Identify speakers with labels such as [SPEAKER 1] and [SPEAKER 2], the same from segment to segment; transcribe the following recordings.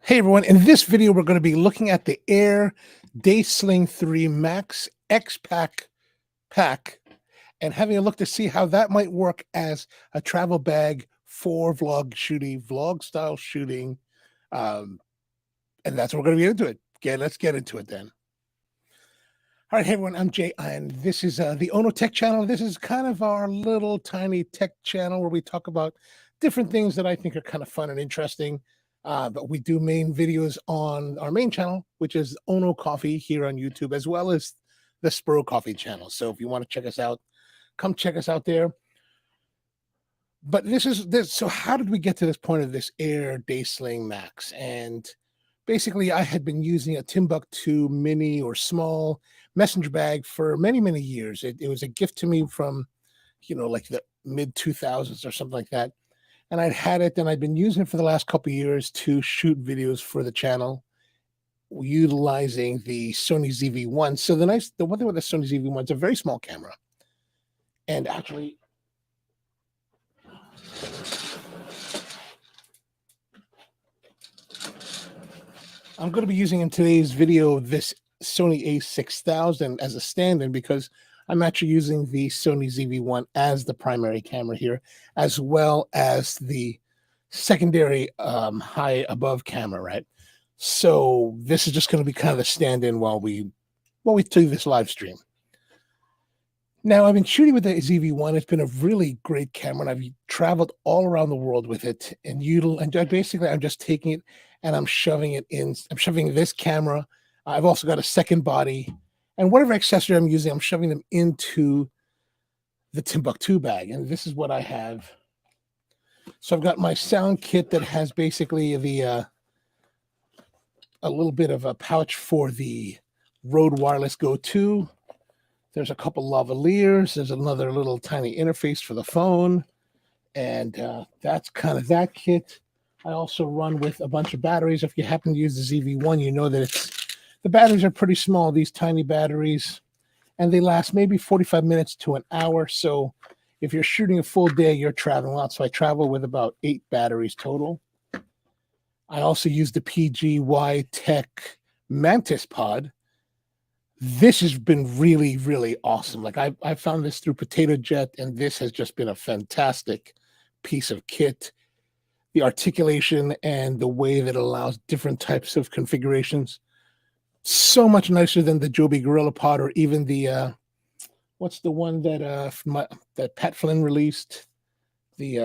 [SPEAKER 1] Hey everyone, in this video we're going to be looking at the Air Sling 3 Max XPac pack and having a look to see how that might work as a travel bag for vlog style shooting. And that's what we're going to get into it. Okay, let's get into it then. All right, hey everyone, I'm Jay, and this is the Ono Tech channel. This is kind of our little tiny tech channel where we talk about different things that I think are kind of fun and interesting. But we do main videos on our main channel, which is Onocoffee here on YouTube, as well as the Spuro Coffee channel. So if you want to check us out, come check us out there. But so how did we get to this point of this Air Sling Max? And basically I had been using a Timbuktu mini or small messenger bag for many, many years. It was a gift to me from, like the mid 2000s or something like that. And I'd had it and I'd been using it for the last couple of years to shoot videos for the channel utilizing the Sony ZV-1. So the one thing with the Sony ZV-1, it's a very small camera. And actually, I'm going to be using in today's video this Sony A6000 as a stand-in because I'm actually using the Sony ZV-1 as the primary camera here, as well as the secondary high above camera, right? So this is just going to be kind of a stand-in while we do this live stream. Now, I've been shooting with the ZV-1. It's been a really great camera, and I've traveled all around the world with it. And basically, I'm just taking it and I'm shoving it in. I'm shoving this camera. I've also got a second body. And whatever accessory I'm using, I'm shoving them into the Timbuktu bag. And this is what I have. So I've got my sound kit that has basically a little bit of a pouch for the Rode Wireless Go 2. There's a couple lavaliers. There's another little tiny interface for the phone. And that's kind of that kit. I also run with a bunch of batteries. If you happen to use the ZV-1, you know that the batteries are pretty small, these tiny batteries, and they last maybe 45 minutes to an hour. So if you're shooting a full day, you're traveling a lot. So I travel with about 8 batteries total. I also use the PGY Tech Mantis Pod. This has been really, really awesome. Like I found this through Potato Jet, and this has just been a fantastic piece of kit. The articulation and the way that it allows different types of configurations. So much nicer than the Joby Gorilla Pod or even the what's the one that Pat Flynn released, the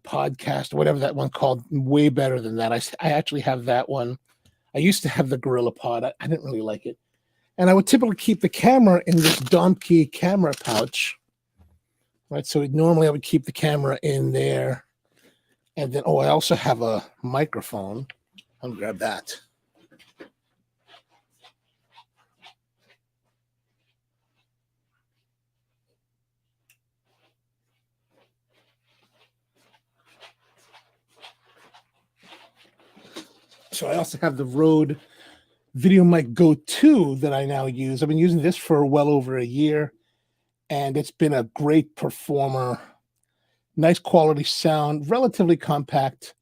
[SPEAKER 1] podcast, whatever that one called. Way better than that. I actually have that one. I used to have the Gorilla Pod. I didn't really like it, and I would typically keep the camera in this Domkey camera pouch, right? So normally I would keep the camera in there, and then I also have a microphone. I'll grab that. So I also have the Rode VideoMic Go 2 that I now use. I've been using this for well over a year, and it's been a great performer. Nice quality sound, relatively compact.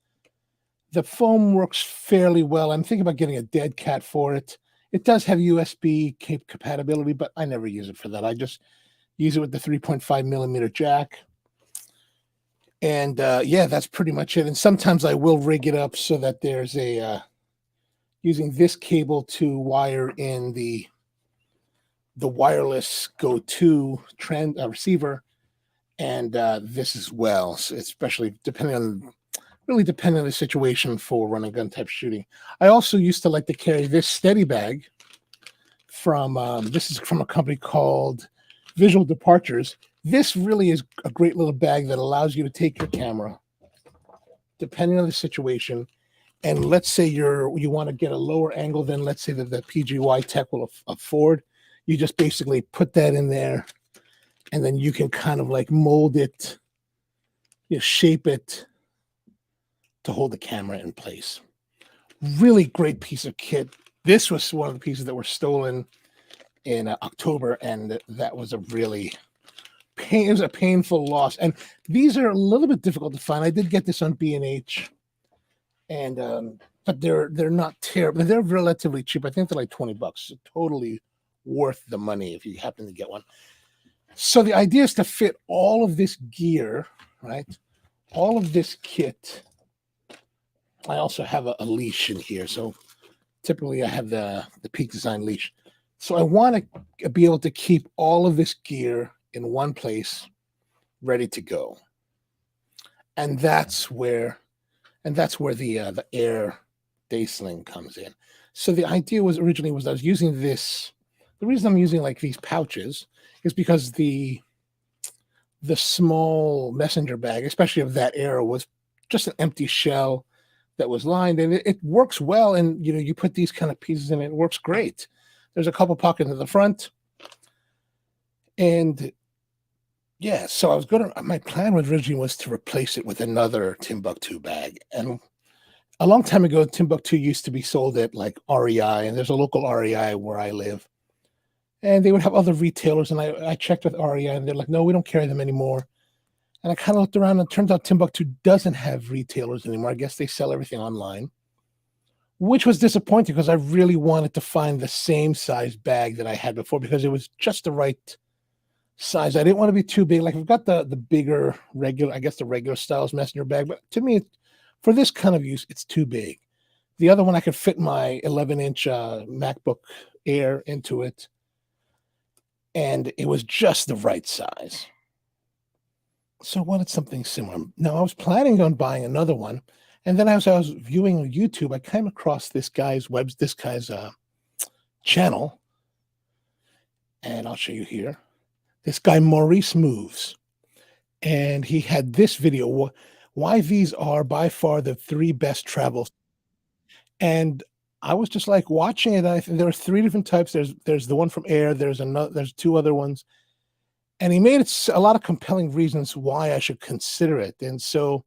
[SPEAKER 1] The foam works fairly well. I'm thinking about getting a dead cat for it. It does have USB compatibility, but I never use it for that. I just use it with the 3.5 millimeter jack. And yeah, that's pretty much it. And sometimes I will rig it up so that there's using this cable to wire in the wireless Go 2 receiver, and this as well. So especially depending on the situation for run and gun type shooting. I also used to like to carry this steady bag from this is from a company called Visual Departures. This really is a great little bag that allows you to take your camera, depending on the situation, and let's say you want to get a lower angle than, let's say, that the PGY Tech will afford. You just basically put that in there, and then you can kind of like mold it, shape it to hold the camera in place. Really great piece of kit. This was one of the pieces that were stolen in October, and that was it was a painful loss. And these are a little bit difficult to find. I did get this on B&H, And but they're not terrible. They're relatively cheap. I think they're like $20. So totally worth the money if you happen to get one. So the idea is to fit all of this gear, right? All of this kit. I also have a leash in here. So typically I have the Peak Design leash. So I want to be able to keep all of this gear in one place, ready to go. And that's where the Air Day Sling comes in. So the idea was originally was I was using this. The reason I'm using like these pouches is because the small messenger bag, especially of that era, was just an empty shell that was lined, and it works well. And you put these kind of pieces in it works great. There's a couple pockets in the front, and yeah. So I was my plan originally was to replace it with another Timbuktu bag, and a long time ago, Timbuktu used to be sold at like REI, and there's a local REI where I live. And they would have other retailers, and I checked with REI, and they're like, no, we don't carry them anymore. And I kind of looked around, and it turns out Timbuktu doesn't have retailers anymore. I guess they sell everything online, which was disappointing because I really wanted to find the same size bag that I had before because it was just the right size. I didn't want to be too big. Like I've got the bigger regular, I guess the regular styles messenger bag, but to me, for this kind of use, it's too big. The other one, I could fit my 11-inch MacBook Air into it, and it was just the right size. So I wanted something similar. Now, I was planning on buying another one, and then as I was viewing YouTube, I came across this guy's channel, and I'll show you here. This guy, Maurice Moves, and he had this video, why these are by far the 3 best travels. And I was just like watching it. I think there are 3 different types. There's the one from Air. There's 2 other ones, and he made a lot of compelling reasons why I should consider it. And so,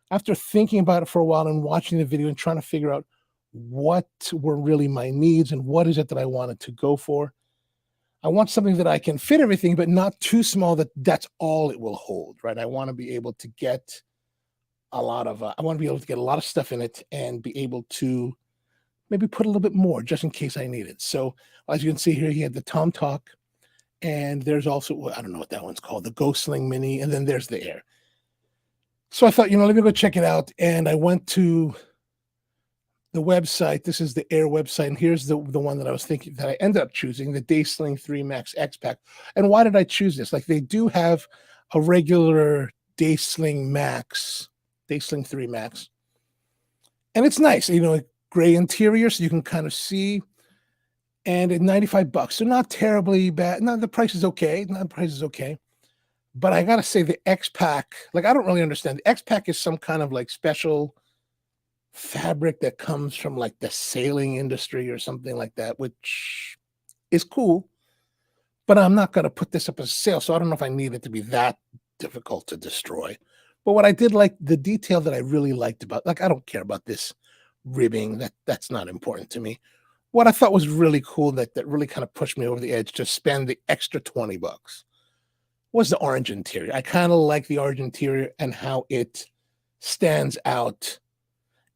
[SPEAKER 1] after thinking about it for a while and watching the video and trying to figure out what were really my needs and what is it that I wanted to go for, I want something that I can fit everything, but not too small that's all it will hold. Right? I want to be able to get I want to be able to get a lot of stuff in it and be able to maybe put a little bit more just in case I need it. So as you can see here, he had the Tom Talk, and there's also, I don't know what that one's called, the Go Sling Mini, and then there's the Air. So I thought, let me go check it out. And I went to the website. This is the Air website, and here's the one that I was thinking that I ended up choosing, the Day Sling 3 Max XPac. And why did I choose this? Like, they do have a regular Day Sling 3 Max, and it's nice, gray interior, so you can kind of see. And at $95, so not terribly bad. No, the price is okay. But I gotta say, the XPac, like I don't really understand. The XPac is some kind of like special fabric that comes from like the sailing industry or something like that, which is cool. But I'm not gonna put this up as sale, so I don't know if I need it to be that difficult to destroy. But what I did like, the detail that I really liked about, like I don't care about this ribbing, that's not important to me. What I thought was really cool that really kind of pushed me over the edge to spend the extra $20 was the orange interior. I kind of like the orange interior and how it stands out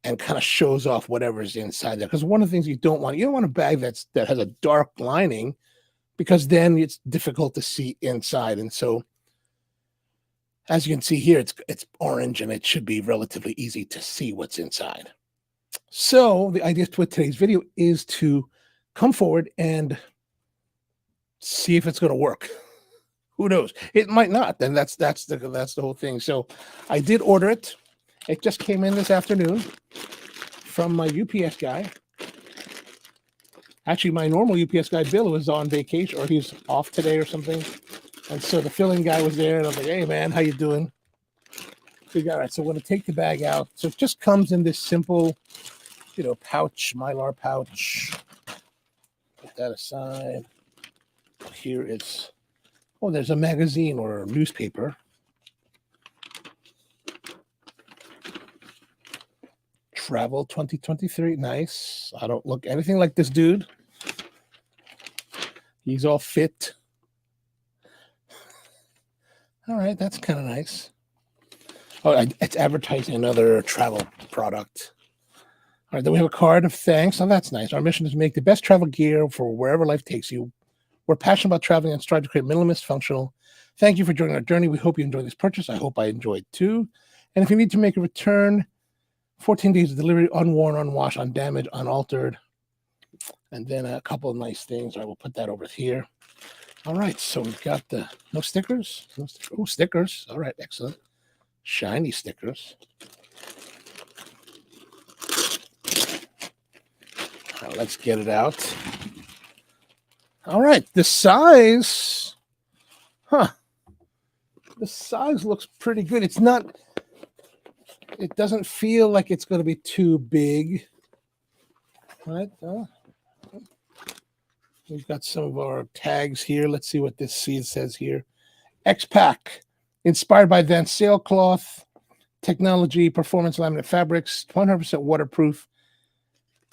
[SPEAKER 1] and kind of shows off whatever's inside there. Because one of the things you don't want a bag that has a dark lining, because then it's difficult to see inside. And so, as you can see here, it's orange, and it should be relatively easy to see what's inside. So the idea with today's video is to come forward and see if it's going to work. Who knows? It might not. Then that's the whole thing. So I did order it. It just came in this afternoon from my UPS guy. Actually, my normal UPS guy, Bill, was on vacation, or he's off today or something. And so the filling guy was there, and I was like, "Hey, man, how you doing?" All right, so we're going to take the bag out. So it just comes in this simple, pouch, Mylar pouch. Put that aside. Here it's, there's a magazine or a newspaper. Travel 2023, nice. I don't look anything like this dude. He's all fit. All right, that's kind of nice. Oh, it's advertising another travel product. All right, then we have a card of thanks. Oh, that's nice. Our mission is to make the best travel gear for wherever life takes you. We're passionate about traveling and strive to create minimalist, functional. Thank you for joining our journey. We hope you enjoyed this purchase. I hope I enjoyed too. And if you need to make a return, 14 days of delivery, unworn, unwashed, undamaged, unaltered. And then a couple of nice things. I will put that over here. All right, so we've got the no stickers. Oh, stickers. All right, excellent. Shiny stickers. Now let's get it out. All right, the size. The size looks pretty good. It doesn't feel like it's going to be too big. Right? We've got some of our tags here. Let's see what this seed says here. XPac, inspired by advanced sailcloth technology, performance laminate fabrics, 100% waterproof,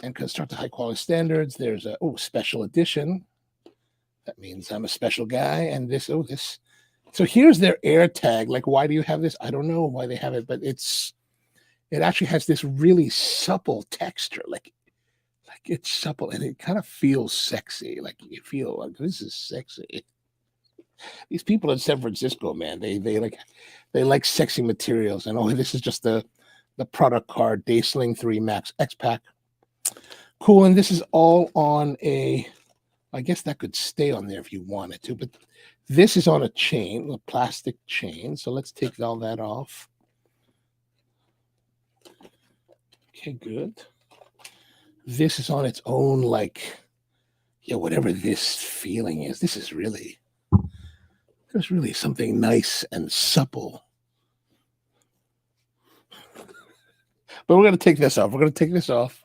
[SPEAKER 1] and construct to high quality standards. There's a special edition. That means I'm a special guy. And this. So here's their air tag. Like, why do you have this? I don't know why they have it, but it actually has this really supple texture. Like it's supple and it kind of feels sexy. Like you feel like this is sexy. These people in San Francisco, man, they like sexy materials. And this is just the product card, Day Sling 3 Max XPac. Cool. And this is all on I guess that could stay on there if you wanted to, but this is on a chain, a plastic chain. So let's take all that off. Okay, good. This is on its own, whatever this feeling is. There's really something nice and supple. But we're going to take this off. We're going to take this off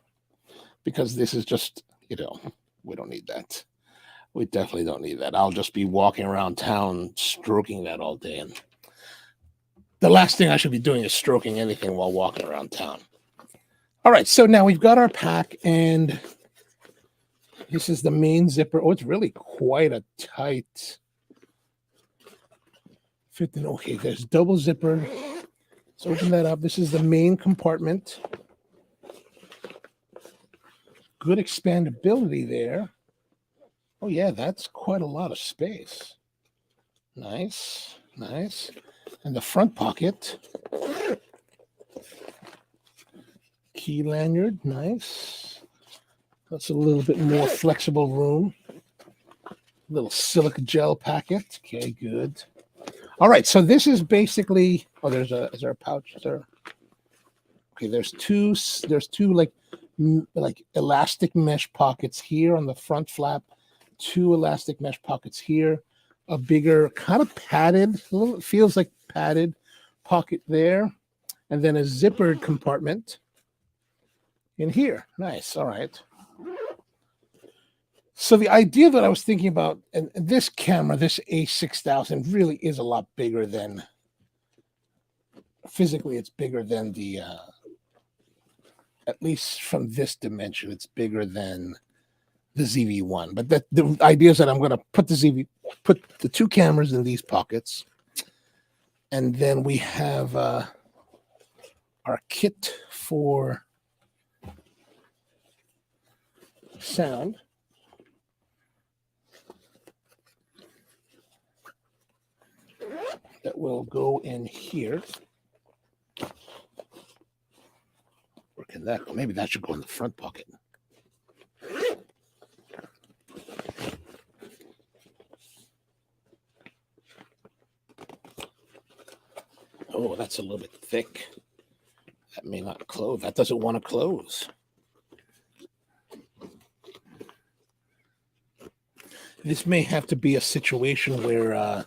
[SPEAKER 1] because this is just, we don't need that. We definitely don't need that. I'll just be walking around town stroking that all day. And the last thing I should be doing is stroking anything while walking around town. All right, so now we've got our pack, and this is the main zipper. Oh, it's really quite a tight fit. Okay, there's double zipper. Let's open that up. This is the main compartment. Good expandability there. Oh, yeah, that's quite a lot of space. Nice, nice. And the front pocket. Key lanyard, nice. That's a little bit more flexible room. Little silica gel packet. Okay, good. All right, so this is basically. Oh, is there a pouch? Is there? Okay, there's two like elastic mesh pockets here on the front flap. Two elastic mesh pockets here. A bigger, kind of padded, feels like padded pocket there, and then a zippered compartment in here. Nice. All right. So the idea that I was thinking about, and this camera, this A6000, really is a lot bigger than, physically, it's bigger than the, at least from this dimension, it's bigger than the ZV-1. But the idea is that I'm going to put the two cameras in these pockets, and then we have our kit for sound. That will go in here. Where can that go? Maybe that should go in the front pocket. Oh, that's a little bit thick. That may not close. That doesn't want to close. This may have to be a situation where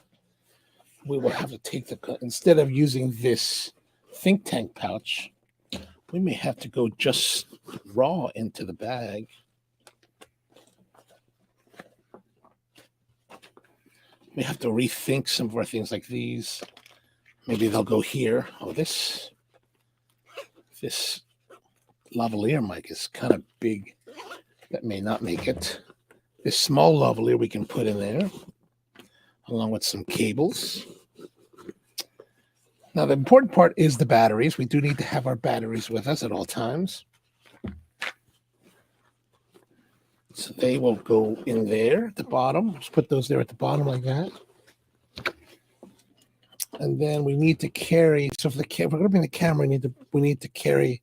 [SPEAKER 1] we will have to take instead of using this think tank pouch, we may have to go just raw into the bag. We have to rethink some of our things like these. Maybe they'll go here. Oh, this lavalier mic is kind of big. That may not make it. This small lavalier we can put in there, along with some cables. Now, the important part is the batteries. We do need to have our batteries with us at all times. So they will go in there at the bottom. Just put those there at the bottom like that. And then we need to carry, so if we're going to bring the camera, we need to carry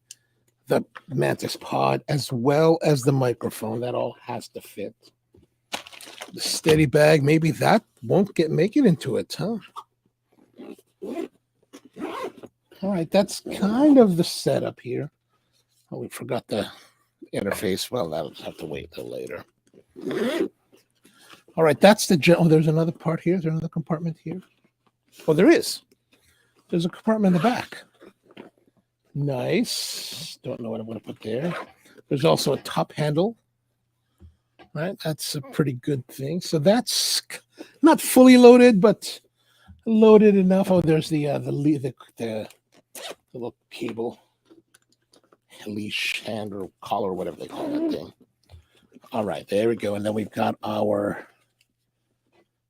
[SPEAKER 1] the Mantis pod as well as the microphone. That all has to fit. The steady bag, maybe that won't make it into it, huh? All right, that's kind of the setup here. Oh, we forgot the interface. Well, that'll have to wait till later. All right, that's the oh, there's another part here. Is there another compartment here? Oh, there is. There's a compartment in the back. Nice. Don't know what I'm going to put there. There's also a top handle. Right, that's a pretty good thing. So that's not fully loaded, but loaded enough. Oh, there's the little cable, leash, hand, or collar, whatever they call that thing. All right, there we go. And then we've got our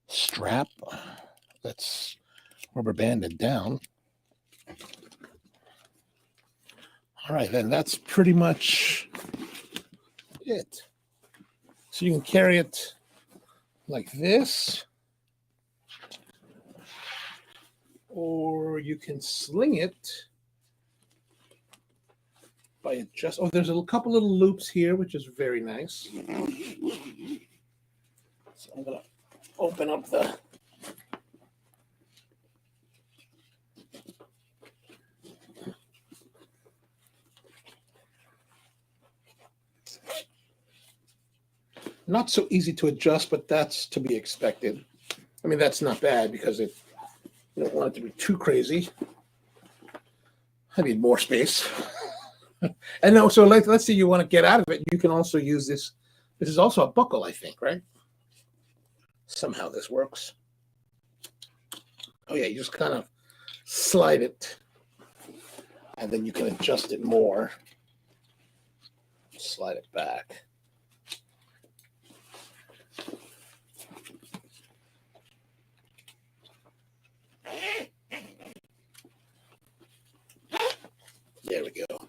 [SPEAKER 1] strap. That's rubber banded down. All right, then that's pretty much it. So you can carry it like this, or you can sling it by adjust. Oh, there's a couple little loops here, which is very nice. So I'm going to open up the not so easy to adjust, but that's to be expected. I mean, that's not bad because you don't want it to be too crazy. I need more space. And no, so let's say you want to get out of it. You can also use this. This is also a buckle, I think, right? Somehow this works. Oh yeah, you just kind of slide it, and then you can adjust it more. Slide it back. There we go.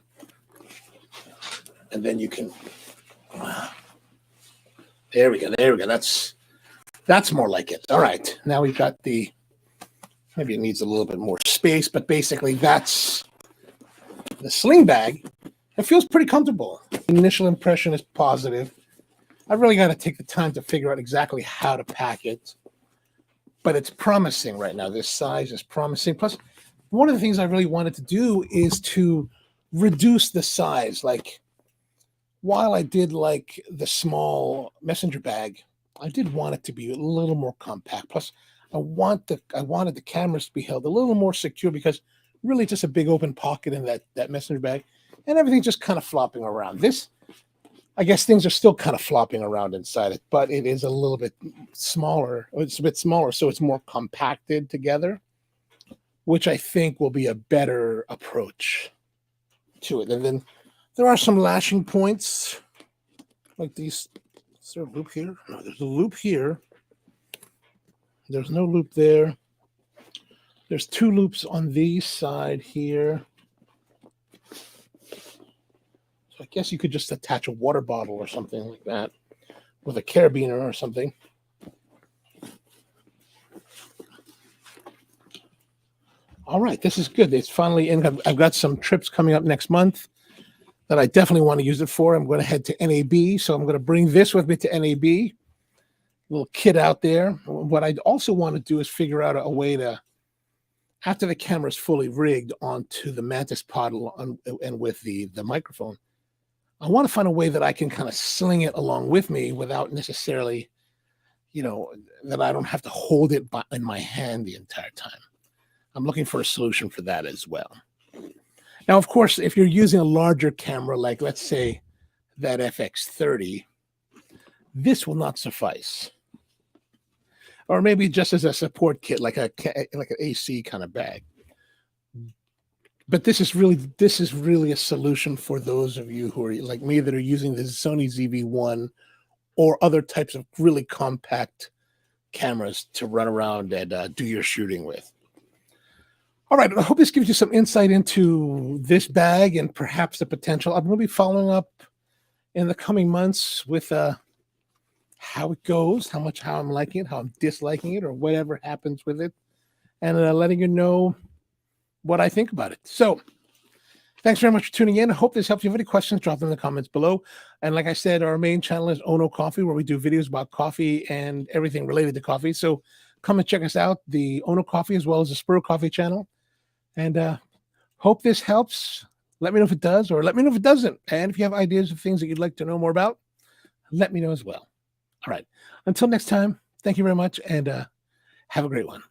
[SPEAKER 1] And then you can, there we go. That's more like it. All right. Now we've got maybe it needs a little bit more space, but basically that's the sling bag. It feels pretty comfortable. The initial impression is positive. I really got to take the time to figure out exactly how to pack it, but it's promising right now. This size is promising. Plus, one of the things I really wanted to do is to reduce the size. Like, while I did like the small messenger bag, I did want it to be a little more compact. Plus, I wanted the cameras to be held a little more secure because really just a big open pocket in that messenger bag, and everything's just kind of flopping around. This, I guess things are still kind of flopping around inside it, but it is a little bit smaller. It's a bit smaller, so it's more compacted together, which I think will be a better approach to it. And then there are some lashing points like these. Is there a loop here? No, there's a loop here. There's no loop there. There's two loops on the side here. So I guess you could just attach a water bottle or something like that with a carabiner or something. All right, this is good. It's finally in. I've got some trips coming up next month that I definitely want to use it for. I'm going to head to NAB, so I'm going to bring this with me to NAB. Little kit out there. What I also want to do is figure out a way to, after the camera is fully rigged onto the Mantis pod and with the microphone, I want to find a way that I can kind of sling it along with me without necessarily, that I don't have to hold it in my hand the entire time. I'm looking for a solution for that as well. Now, of course, if you're using a larger camera, like let's say that FX30, this will not suffice. Or maybe just as a support kit, like an AC kind of bag. But this is really a solution for those of you who are like me that are using the Sony ZV-1 or other types of really compact cameras to run around and do your shooting with. All right, I hope this gives you some insight into this bag and perhaps the potential. I'm going to be following up in the coming months with how it goes, how I'm liking it, how I'm disliking it, or whatever happens with it, and letting you know what I think about it. So thanks very much for tuning in. I hope this helps. If you have any questions, drop them in the comments below. And like I said, our main channel is Ono Coffee, where we do videos about coffee and everything related to coffee. So come and check us out, the Ono Coffee, as well as the Spur Coffee channel. And hope this helps. Let me know if it does, or let me know if it doesn't. And if you have ideas of things that you'd like to know more about, let me know as well. All right. Until next time, thank you very much, and have a great one.